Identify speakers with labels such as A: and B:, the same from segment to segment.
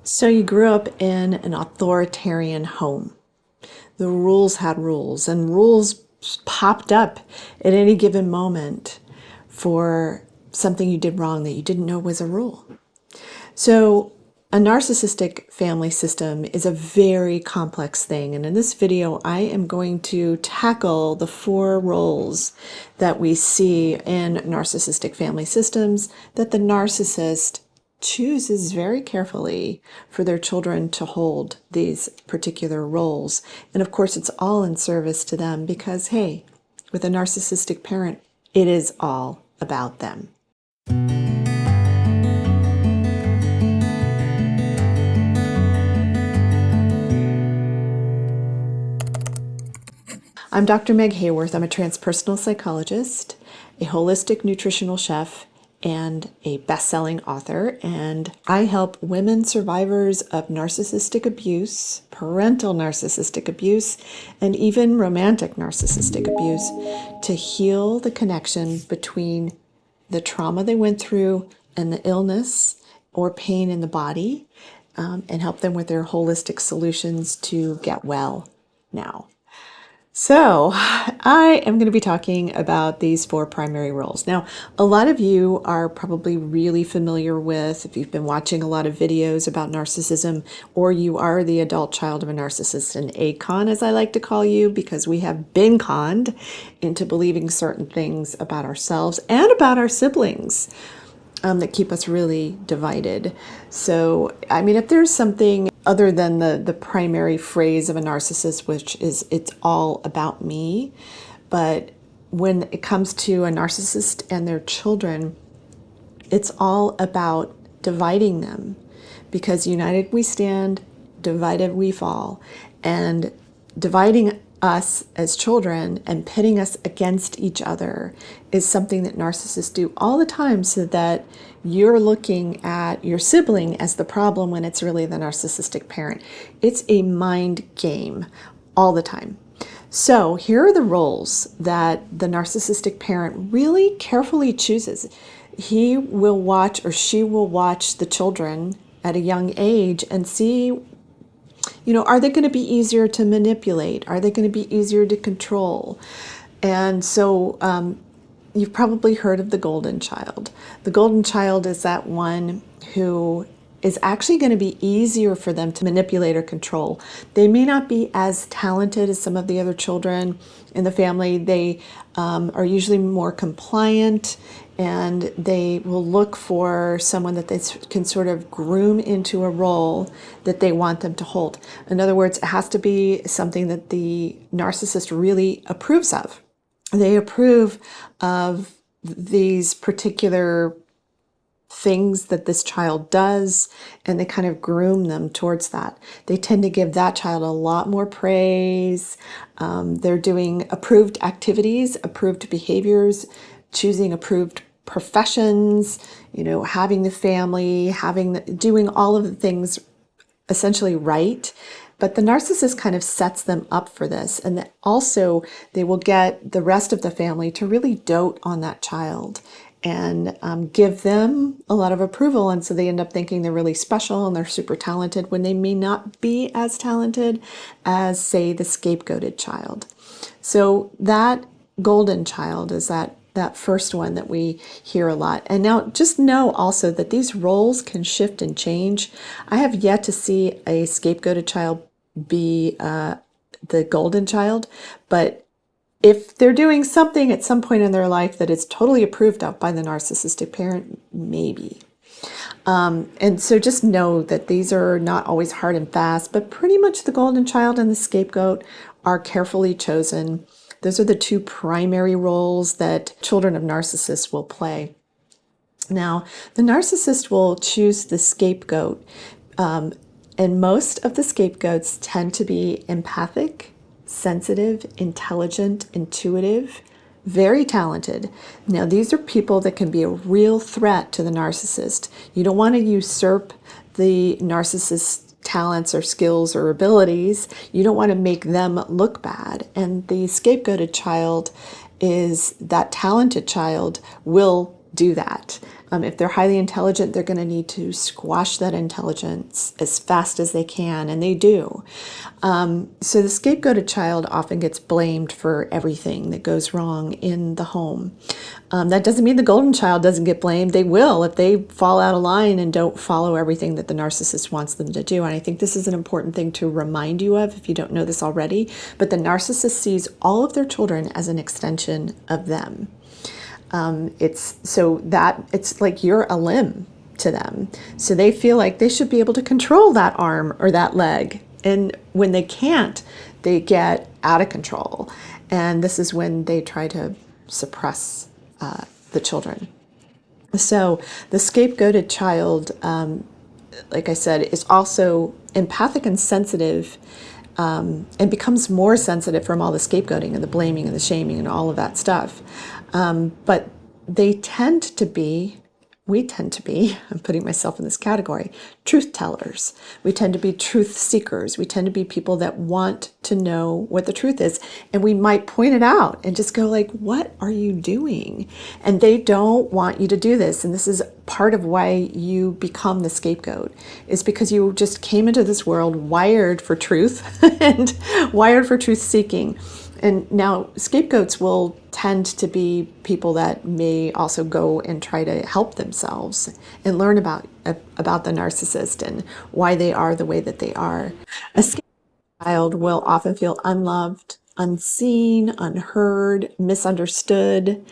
A: So you grew up in an authoritarian home. The rules had rules, and rules popped up at any given moment for something you did wrong that you didn't know was a rule. So a narcissistic family system is a very complex thing. And in this video, I am going to tackle the 4 roles that we see in narcissistic family systems that the narcissist chooses very carefully for their children to hold these particular roles. And of course, it's all in service to them because, hey, with a narcissistic parent, it is all about them. I'm Dr. Meg Haworth. I'm a transpersonal psychologist, a holistic nutritional chef, and a best-selling author. And I help women survivors of narcissistic abuse, parental narcissistic abuse, and even romantic narcissistic abuse to heal the connection between the trauma they went through and the illness or pain in the body, and help them with their holistic solutions to get well now. So I am going to be talking about these 4 primary roles. Now, a lot of you are probably really familiar with, if you've been watching a lot of videos about narcissism, or you are the adult child of a narcissist, an ACON, as I like to call you, because we have been conned into believing certain things about ourselves and about our siblings that keep us really divided. So, I mean, if there's something other than the primary phrase of a narcissist, which is it's all about me, but when it comes to a narcissist and their children, it's all about dividing them, because united we stand, divided we fall. And dividing us as children and pitting us against each other is something that narcissists do all the time, so that you're looking at your sibling as the problem when it's really the narcissistic parent. It's a mind game all the time. So here are the roles that the narcissistic parent really carefully chooses. He will watch, or she will watch, the children at a young age and see, are they going to be easier to manipulate? Are they going to be easier to control? And so you've probably heard of the golden child. The golden child is that one who is actually going to be easier for them to manipulate or control. They may not be as talented as some of the other children in the family. They are usually more compliant, and they will look for someone that they can sort of groom into a role that they want them to hold. In other words, it has to be something that the narcissist really approves of. They approve of these particular things that this child does, and they kind of groom them towards that. They tend to give that child a lot more praise. They're doing approved activities, approved behaviors, choosing approved professions, having the family, doing all of the things essentially right. But the narcissist kind of sets them up for this. And also they will get the rest of the family to really dote on that child and give them a lot of approval. And so they end up thinking they're really special and they're super talented when they may not be as talented as, say, the scapegoated child. So that golden child is that first one that we hear a lot. And now just know also that these roles can shift and change. I have yet to see a scapegoated child be the golden child, but if they're doing something at some point in their life that is totally approved of by the narcissistic parent, maybe. And so just know that these are not always hard and fast, but pretty much the golden child and the scapegoat are carefully chosen. Those are the 2 primary roles that children of narcissists will play. Now, the narcissist will choose the scapegoat, and most of the scapegoats tend to be empathic, sensitive, intelligent, intuitive, very talented. Now, these are people that can be a real threat to the narcissist. You don't want to usurp the narcissist's talents or skills or abilities. You don't want to make them look bad. And the scapegoated child is that talented child will do that. If they're highly intelligent, they're going to need to squash that intelligence as fast as they can, and they do. So the scapegoated child often gets blamed for everything that goes wrong in the home. That doesn't mean the golden child doesn't get blamed. They will if they fall out of line and don't follow everything that the narcissist wants them to do. And I think this is an important thing to remind you of if you don't know this already. But the narcissist sees all of their children as an extension of them. It's like you're a limb to them. So they feel like they should be able to control that arm or that leg. And when they can't, they get out of control. And this is when they try to suppress the children. So the scapegoated child, like I said, is also empathic and sensitive, and becomes more sensitive from all the scapegoating and the blaming and the shaming and all of that stuff. But we tend to be, I'm putting myself in this category, truth tellers. We tend to be truth seekers. We tend to be people that want to know what the truth is. And we might point it out and just go like, what are you doing? And they don't want you to do this. And this is part of why you become the scapegoat, is because you just came into this world wired for truth and wired for truth seeking. And now scapegoats will tend to be people that may also go and try to help themselves and learn about the narcissist and why they are the way that they are. A scapegoat child will often feel unloved, unseen, unheard, misunderstood,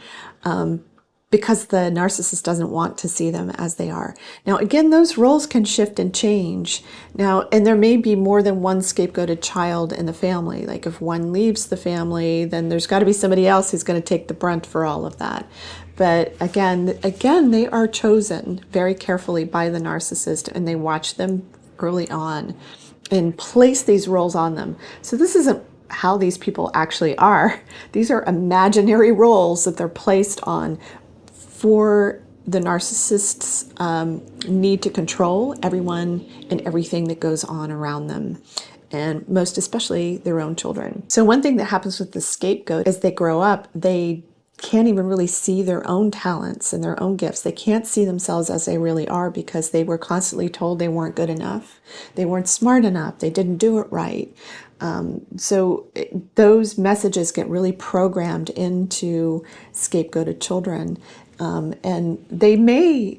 A: because the narcissist doesn't want to see them as they are. Now, again, those roles can shift and change. Now, and there may be more than one scapegoated child in the family. Like if one leaves the family, then there's got to be somebody else who's going to take the brunt for all of that. But again, they are chosen very carefully by the narcissist, and they watch them early on and place these roles on them. So this isn't how these people actually are. These are imaginary roles that they're placed on for the narcissist's need to control everyone and everything that goes on around them, and most especially their own children. So one thing that happens with the scapegoat as they grow up, they can't even really see their own talents and their own gifts. They can't see themselves as they really are because they were constantly told they weren't good enough, they weren't smart enough, they didn't do it right. Those messages get really programmed into scapegoated children. And they may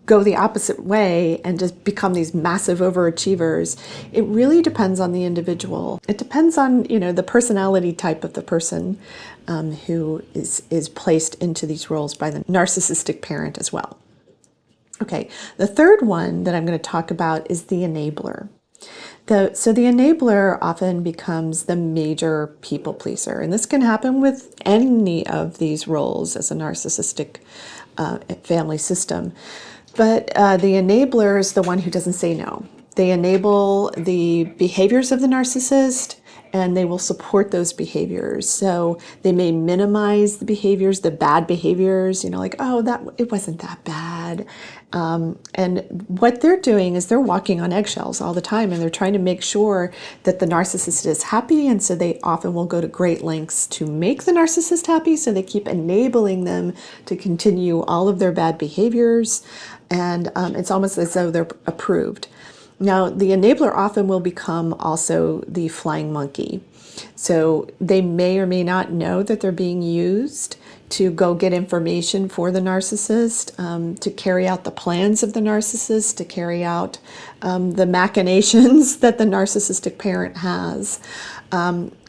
A: go the opposite way and just become these massive overachievers. It really depends on the individual. It depends on, the personality type of the person who is placed into these roles by the narcissistic parent as well. Okay, the third one that I'm going to talk about is the enabler. So the enabler often becomes the major people pleaser, and this can happen with any of these roles as a narcissistic family system. But the enabler is the one who doesn't say no. They enable the behaviors of the narcissist, and they will support those behaviors. So they may minimize the behaviors, the bad behaviors, like, oh, it wasn't that bad. And what they're doing is they're walking on eggshells all the time, and they're trying to make sure that the narcissist is happy. And so they often will go to great lengths to make the narcissist happy. So they keep enabling them to continue all of their bad behaviors. And it's almost as though they're approved. Now, the enabler often will become also the flying monkey. So they may or may not know that they're being used to go get information for the narcissist, to carry out the plans of the narcissist, to carry out the machinations that the narcissistic parent has.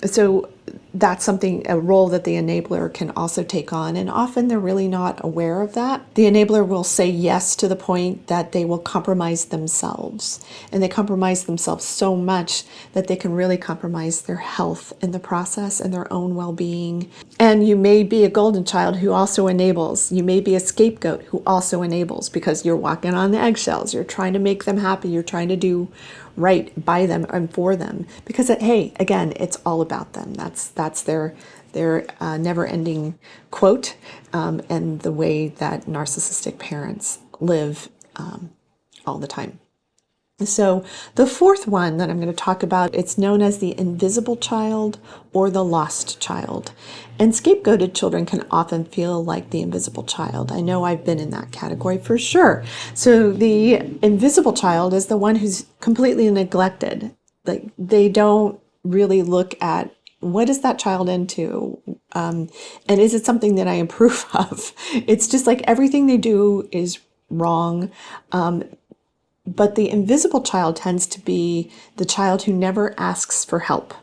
A: So that's a role that the enabler can also take on, and often they're really not aware of that. The enabler will say yes to the point that they will compromise themselves, and they compromise themselves so much that they can really compromise their health in the process and their own well-being. And you may be a golden child who also enables. You may be a scapegoat who also enables, because you're walking on the eggshells. You're trying to make them happy. You're trying to do right by them and for them, because hey, again, it's all about them. That's their never-ending quote, and the way that narcissistic parents live all the time. So the fourth one that I'm going to talk about, it's known as the invisible child or the lost child. And scapegoated children can often feel like the invisible child. I know I've been in that category for sure. So the invisible child is the one who's completely neglected. Like they don't really look at what is that child into, and is it something that I approve of? It's just like everything they do is wrong. But the invisible child tends to be the child who never asks for help.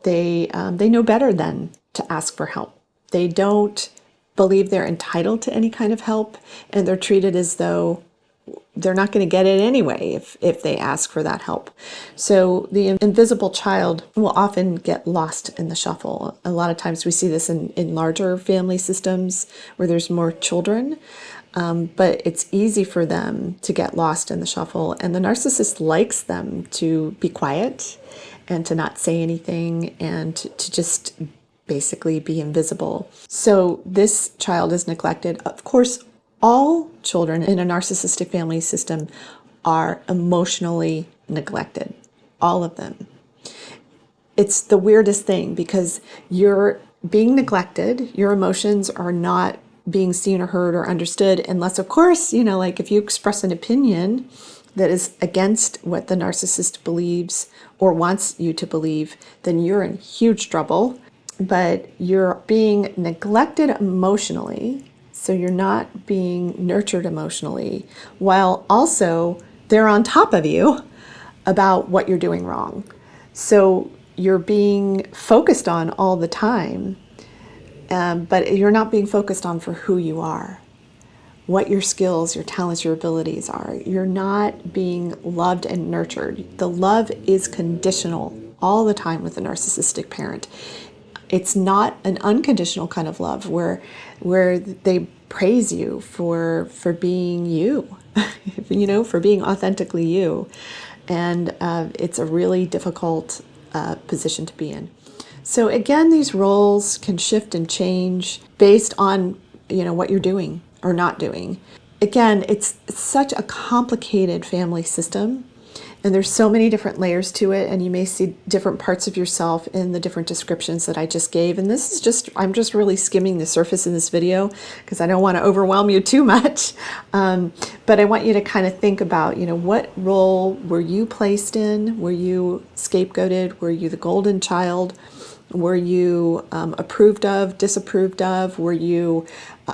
A: They know better than to ask for help. They don't believe they're entitled to any kind of help, and they're treated as though they're not going to get it anyway if they ask for that help. So the invisible child will often get lost in the shuffle. A lot of times we see this in larger family systems where there's more children. But it's easy for them to get lost in the shuffle, and the narcissist likes them to be quiet and to not say anything and to just basically be invisible. So this child is neglected. Of course, all children in a narcissistic family system are emotionally neglected, all of them. It's the weirdest thing because you're being neglected, your emotions are not being seen or heard or understood unless, of course, like if you express an opinion that is against what the narcissist believes or wants you to believe, then you're in huge trouble. But you're being neglected emotionally, so you're not being nurtured emotionally, while also they're on top of you about what you're doing wrong. So you're being focused on all the time. But you're not being focused on for who you are, what your skills, your talents, your abilities are. You're not being loved and nurtured. The love is conditional all the time with a narcissistic parent. It's not an unconditional kind of love where they praise you for being you, for being authentically you. And it's a really difficult position to be in. So again, these roles can shift and change based on, what you're doing or not doing. Again, it's such a complicated family system, and there's so many different layers to it, and you may see different parts of yourself in the different descriptions that I just gave. And this is I'm just really skimming the surface in this video because I don't want to overwhelm you too much. But I want you to kind of think about, what role were you placed in? Were you scapegoated? Were you the golden child? Were you approved of, disapproved of? Were you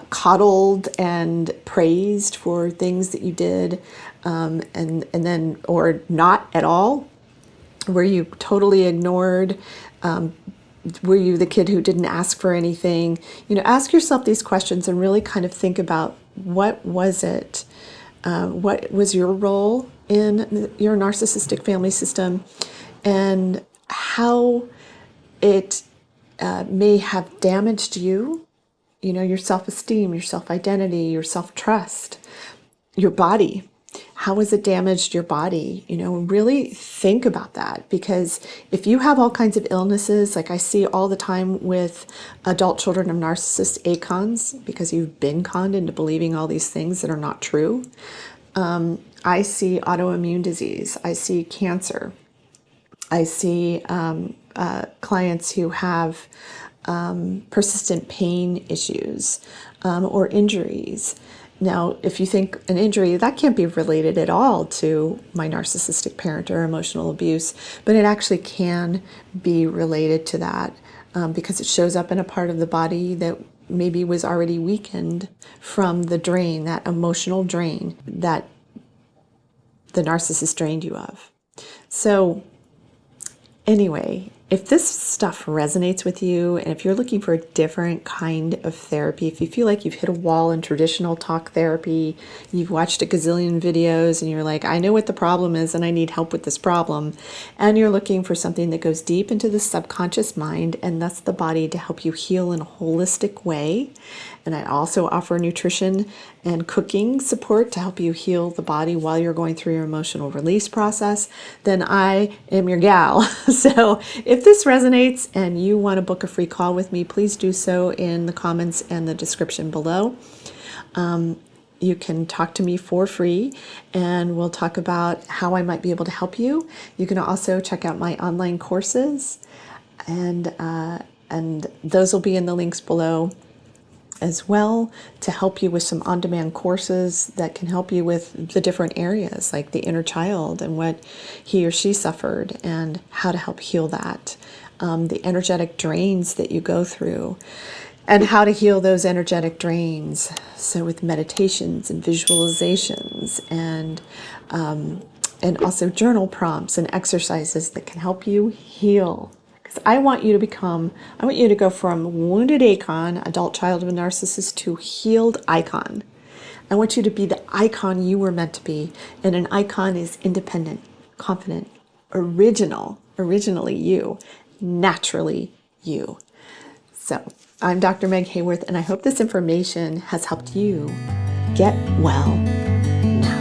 A: coddled and praised for things that you did, and then, or not at all? Were you totally ignored? Were you the kid who didn't ask for anything? Ask yourself these questions and really kind of think about what was it? What was your role in your narcissistic family system, and how it may have damaged you, your self-esteem, your self-identity, your self-trust, your body. How has it damaged your body? Really think about that, because if you have all kinds of illnesses, like I see all the time with adult children of narcissists, ACONs, because you've been conned into believing all these things that are not true. I see autoimmune disease. I see cancer. I see clients who have persistent pain issues or injuries. Now, if you think an injury, that can't be related at all to my narcissistic parent or emotional abuse, but it actually can be related to that because it shows up in a part of the body that maybe was already weakened from the drain, that emotional drain that the narcissist drained you of. So anyway, if this stuff resonates with you, and if you're looking for a different kind of therapy, if you feel like you've hit a wall in traditional talk therapy, you've watched a gazillion videos and you're like, I know what the problem is and I need help with this problem, and you're looking for something that goes deep into the subconscious mind and thus the body to help you heal in a holistic way, and I also offer nutrition and cooking support to help you heal the body while you're going through your emotional release process, then I am your gal. So if this resonates and you want to book a free call with me, please do so in the comments and the description below. you can talk to me for free, and we'll talk about how I might be able to help you. You can also check out my online courses, and those will be in the links below as well, to help you with some on-demand courses that can help you with the different areas, like the inner child and what he or she suffered and how to help heal that, the energetic drains that you go through and how to heal those energetic drains. So with meditations and visualizations and also journal prompts and exercises that can help you heal. I want you to go from wounded ACON, adult child of a narcissist, to healed ICON. I want you to be the icon you were meant to be. And an icon is independent, confident, originally you, naturally you. So I'm Dr. Meg Haworth, and I hope this information has helped you get well now.